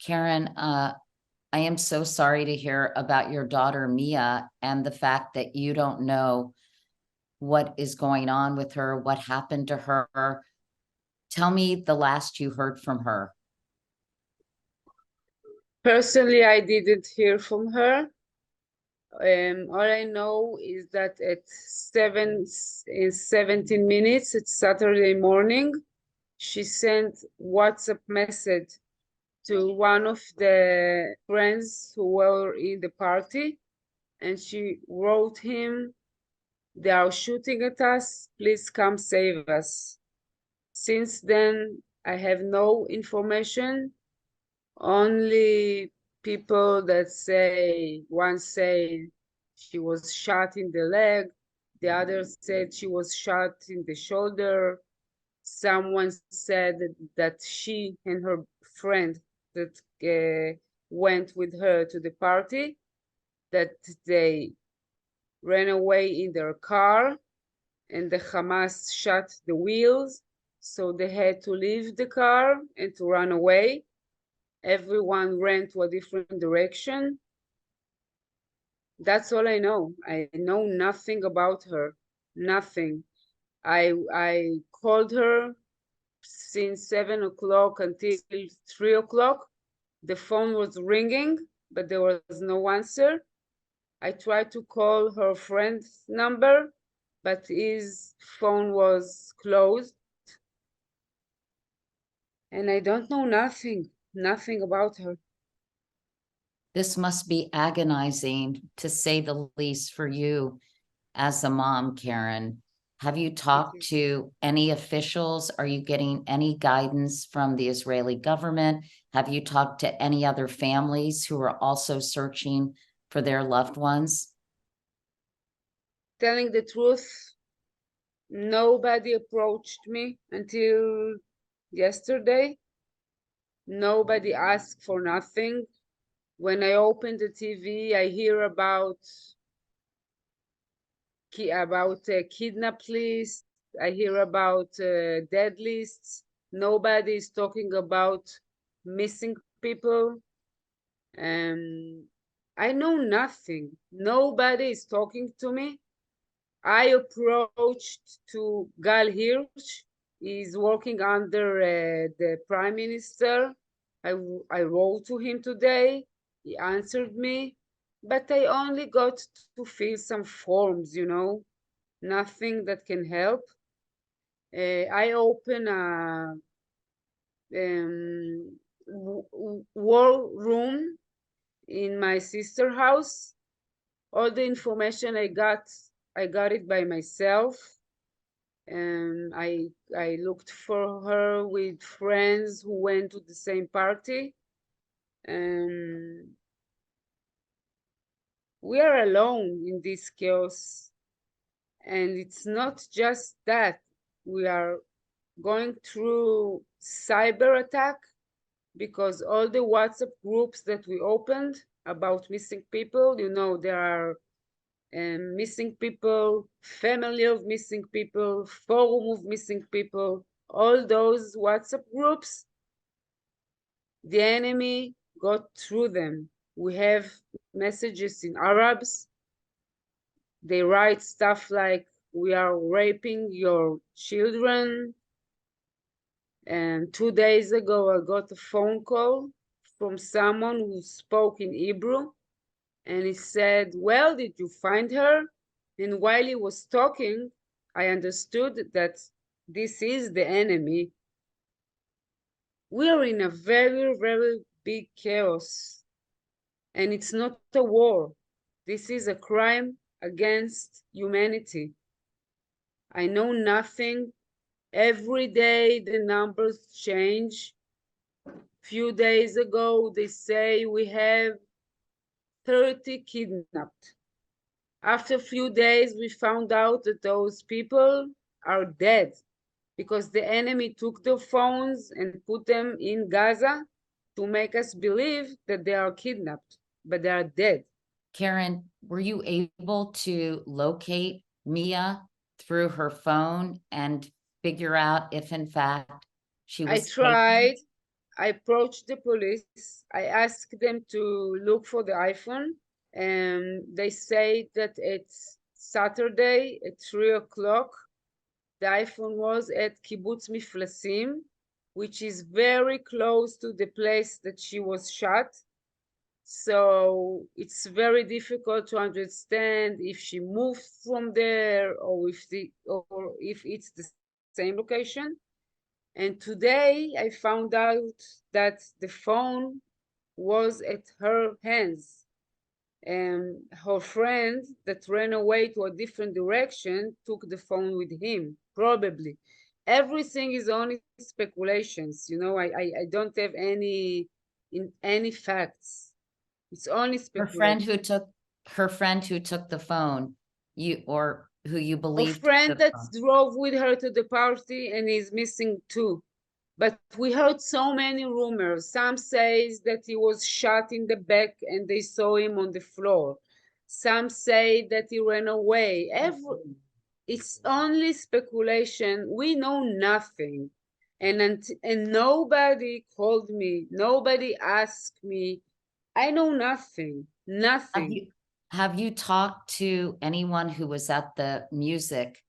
Keren, I am so sorry to hear about your daughter, Mia, and the fact that you don't know what is going on with her, what happened to her. Tell me the last you heard from her. Personally, I didn't hear from her. All I know is that at 17 minutes, it's Saturday morning, she sent WhatsApp message to one of the friends who were in the party, and she wrote him, "They are shooting at us, please come save us." Since then, I have no information, only people that say, one say she was shot in the leg, the other said she was shot in the shoulder. Someone said that she and her friend that went with her to the party, that they ran away in their car and the Hamas shot the wheels, so they had to leave the car and to run away. Everyone ran to a different direction. That's all I know. I know nothing about her, nothing. I called her since 7 o'clock until 3 o'clock. The phone was ringing, but there was no answer. I tried to call her friend's number, but his phone was closed. And I don't know nothing about her. This must be agonizing, to say the least, for you as a mom, Keren. Have you talked to any officials? Are you getting any guidance from the Israeli government? Have you talked to any other families who are also searching for their loved ones? Telling the truth, nobody approached me until yesterday. Nobody asked for nothing. When I open the TV, I hear about kidnap lists. I hear about dead lists. Nobody is talking about missing people. I know nothing. Nobody is talking to me. I approached to Gal Hirsch. He's working under the Prime Minister. I wrote to him today. He answered me, but I only got to fill some forms, nothing that can help. I open a war room in my sister's house. All the information I got it by myself. And I looked for her with friends who went to the same party. And we are alone in this chaos. And it's not just that. We are going through cyber attack, because all the WhatsApp groups that we opened about missing people, there are missing people, family of missing people, forum of missing people, all those WhatsApp groups, the enemy got through them. We have messages in Arabs. They write stuff like, "We are raping your children." And 2 days ago, I got a phone call from someone who spoke in Hebrew. And he said, "Well, did you find her?" And while he was talking, I understood that this is the enemy. We are in a very, very big chaos. And it's not a war. This is a crime against humanity. I know nothing. Every day the numbers change. Few days ago, they say we have 30 kidnapped. After a few days, we found out that those people are dead because the enemy took their phones and put them in Gaza to make us believe that they are kidnapped, but they are dead. Keren, were you able to locate Mia through her phone and figure out if in fact she I was tried. I approached the police. I asked them to look for the iPhone, and they say that it's Saturday at 3 o'clock. The iPhone was at Kibbutz Miflasim, which is very close to the place that she was shot. So it's very difficult to understand if she moved from there or if it's the same location. And today I found out that the phone was at her hands. And her friend that ran away to a different direction took the phone with him, probably. Everything is only speculations. You know, I don't have any facts. It's only Her friend speculation. who took the phone, who you A believe took friend the that phone. drove with her to the party and is missing too. But we heard so many rumors. Some says that he was shot in the back and they saw him on the floor. Some say that he ran away. It's only speculation. We know nothing. And nobody called me. Nobody asked me. I know nothing. Have Nothing. you have you talked to anyone who was at the music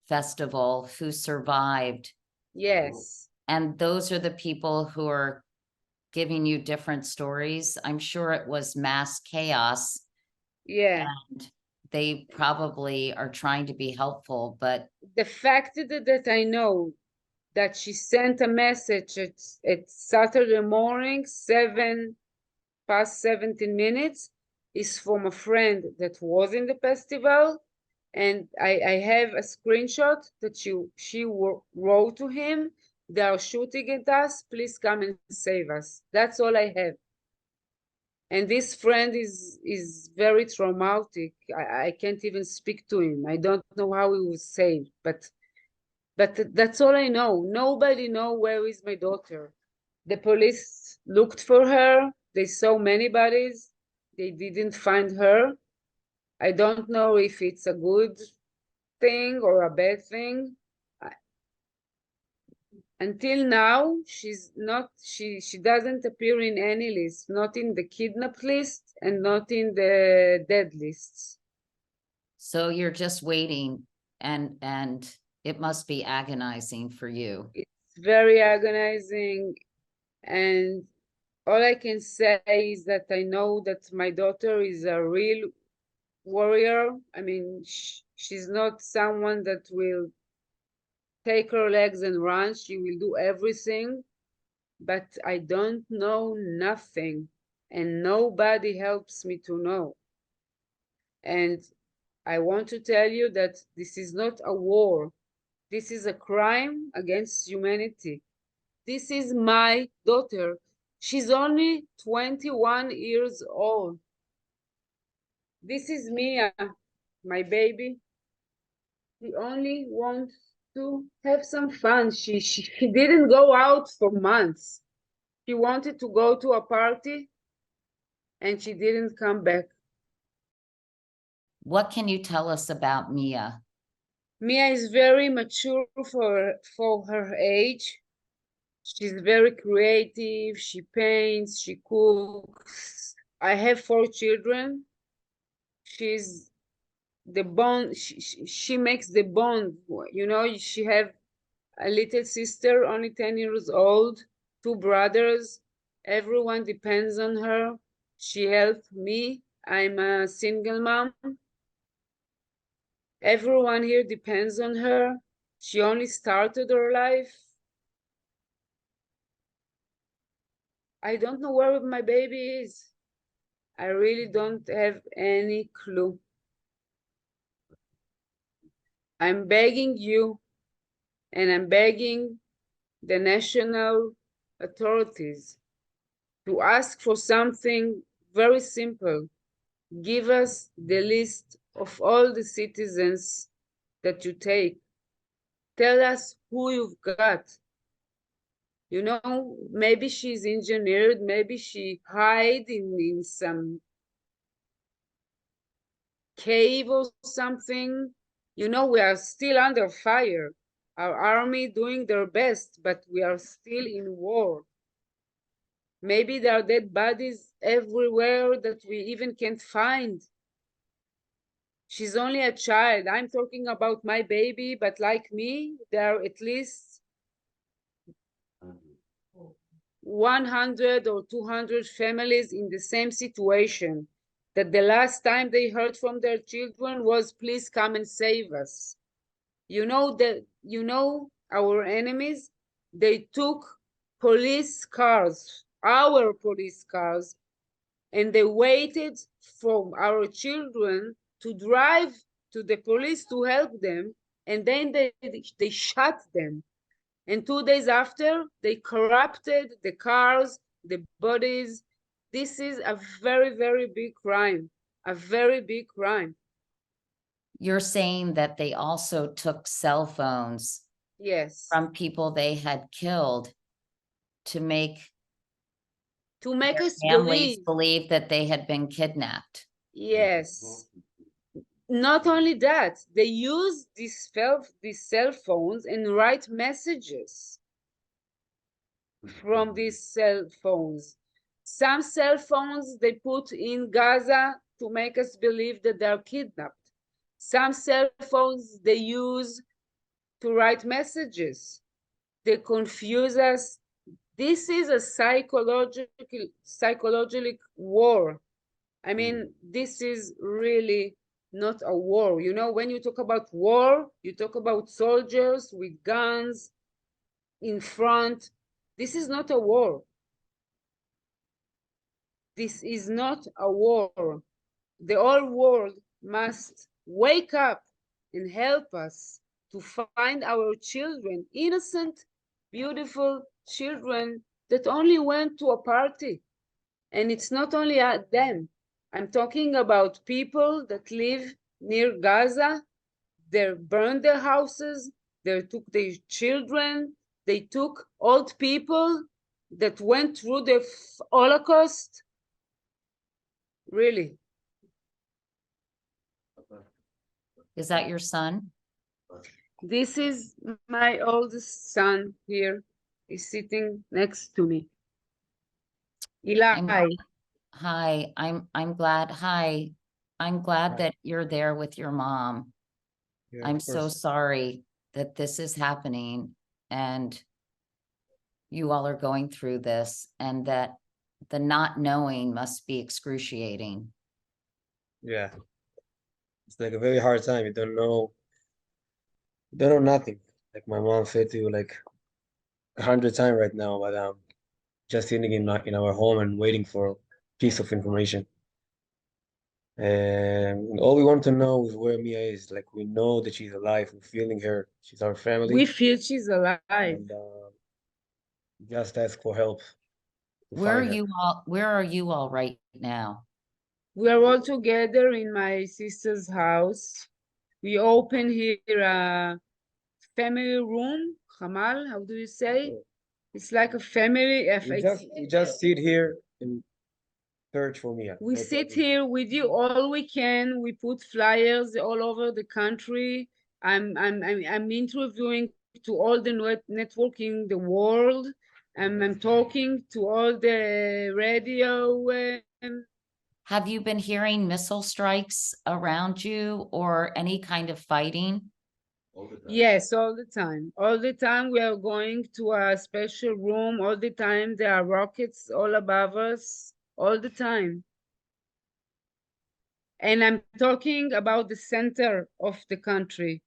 festival who survived? Yes. And those are the people who are giving you different stories. I'm sure it was mass chaos Yeah. and they probably are trying to be helpful, but The fact that I know that she sent a message at Saturday morning, 7 past 17 minutes, is from a friend that was in the festival. And I have a screenshot that she wrote to him. They are shooting at us. Please come and save us. That's all I have. And this friend is very traumatic. I can't even speak to him. I don't know how he was saved, but that's all I know. Nobody know where is my daughter. The police looked for her. They saw many bodies. They didn't find her. I don't know if it's a good thing or a bad thing. Until now, she doesn't appear in any list, not in the kidnapped list and not in the dead lists. so you're just waiting and it must be agonizing for you. It's very agonizing, and all I can say is that I know that my daughter is a real warrior. I mean, she's not someone that will take her legs and run. She will do everything, but I don't know nothing, and nobody helps me to know. And I want to tell you that this is not a war. This is a crime against humanity. This is my daughter. She's only 21 years old. This is Mia, my baby. She only wants to have some fun. She didn't go out for months. She wanted to go to a party and she didn't come back. What can you tell us about Mia? Mia is very mature for her age. She's very creative. She paints, she cooks. I have 4 children. She's the bond. She makes the bond. You know, she have a little sister, only 10 years old, 2 brothers. Everyone depends on her. She helped me. I'm a single mom. Everyone here depends on her. She only started her life. I don't know where my baby is. I really don't have any clue. I'm begging you, and I'm begging the national authorities to ask for something very simple. Give us the list of all the citizens that you take. Tell us who you've got. You know, maybe she's engineered, maybe she hide in some cave or something. You know, we are still under fire. Our army doing their best, but we are still in war. Maybe there are dead bodies everywhere that we even can't find. She's only a child. I'm talking about my baby, but like me, there are at least 100 or 200 families in the same situation, that the last time they heard from their children was, please come and save us. You know our enemies, they took police cars, our police cars, and they waited for our children to drive to the police to help them, and then they shot them. And 2 days after, they corrupted the cars, the bodies. This is a very, very big crime, a very big crime. You're saying that they also took cell phones Yes. from people they had killed to make us families believe. believe that they had been kidnapped. Yes. Not only that, they use these cell phones and write messages from these cell phones. Some cell phones they put in Gaza to make us believe that they're kidnapped. Some cell phones they use to write messages. They confuse us. This is a psychological war. I mean, this is really not a war. You know, when you talk about war, you talk about soldiers with guns in front. This is not a war. This is not a war. The whole world must wake up and help us to find our children, innocent, beautiful children that only went to a party. And it's not only them. I'm talking about people that live near Gaza. They burned their houses. They took their children. They took old people that went through the Holocaust. Really. Is that your son? This is my oldest son here. He's sitting next to me. Eli. Hi, I'm glad. Hi, I'm glad that you're there with your mom. Yeah, I'm of so course. sorry that this is happening and you all are going through this, and that the not knowing must be excruciating. Yeah. It's like a very hard time. You don't know nothing. Like my mom said to you like 100 times right now, but just sitting in our home and waiting for a piece of information. And all we want to know is where Mia is. Like we know that she's alive. We're feeling her. She's our family. We feel she's alive. And just ask for help to Where are find her. you all, where are you all right now? We are all together in my sister's house. We open here a family room. Hamal, how do you say? It's like a family. We just sit here and search for Mia. We sit here with you all we can. We put flyers all over the country. I'm interviewing to all the network in the world. I'm talking to all the radio. Have you been hearing missile strikes around you or any kind of fighting? Yes, all the time. All the time we are going to a special room. All the time there are rockets all above us. All the time. And I'm talking about the center of the country.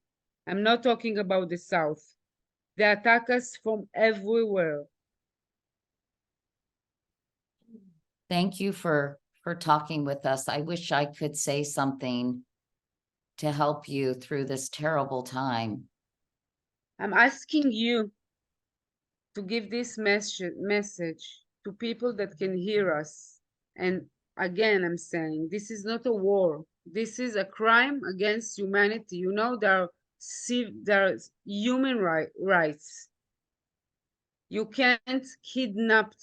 I'm not talking about the south. They attack us from everywhere. Thank you for talking with us. I wish I could say something to help you through this terrible time. I'm asking you to give this message to people that can hear us. And again, I'm saying this is not a war. This is a crime against humanity. You know, there are human rights. You can't kidnap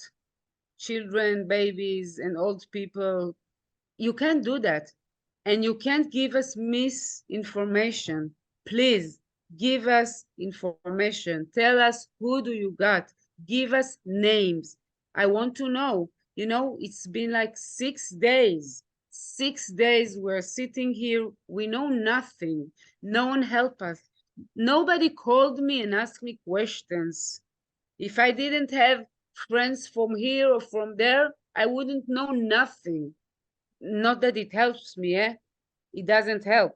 children, babies, and old people. You can't do that. And you can't give us misinformation. Please give us information. Tell us who do you got. Give us names. I want to know. You know, it's been like 6 days. 6 days we're sitting here. We know nothing. No one helped us. Nobody called me and asked me questions. If I didn't have friends from here or from there, I wouldn't know nothing. Not that it helps me, eh? It doesn't help.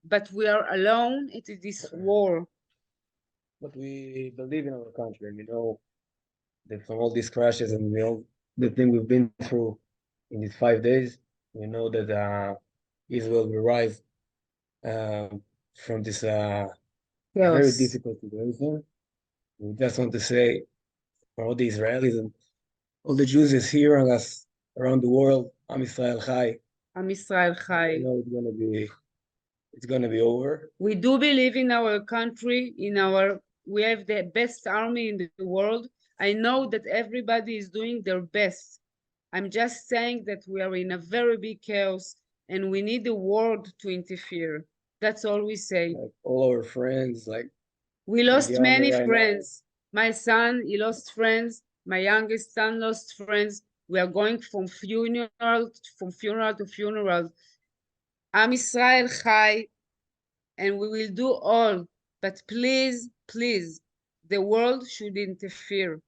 But we are alone at this war. But we believe in our country, and we know that from all these crashes and all the thing we've been through in these 5 days, we know that Israel will rise from this very Chaos. difficult situation. We just want to say for all the Israelis and all the Jews is hearing us around the world, Am Yisrael Chai. Am Yisrael Chai. I know it's gonna be over. We do believe in our country, we have the best army in the world. I know that everybody is doing their best. I'm just saying that we are in a very big chaos and we need the world to interfere. That's all we say. Like all our friends, like We lost the army many right now. friends. My son, he lost friends. My youngest son lost friends. We are going from funeral to funeral. Am Yisrael Chai, and we will do all. But please, please, the world should interfere.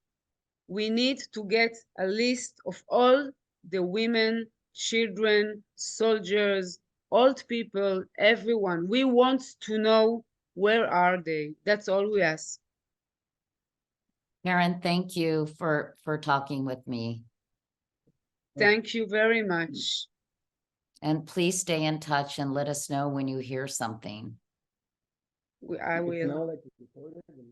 We need to get a list of all the women, children, soldiers, old people, everyone. We want to know where are they. That's all we ask. Keren, thank you for talking with me. Thank you very much. And please stay in touch and let us know when you hear something. I It's will. now like it's recorded and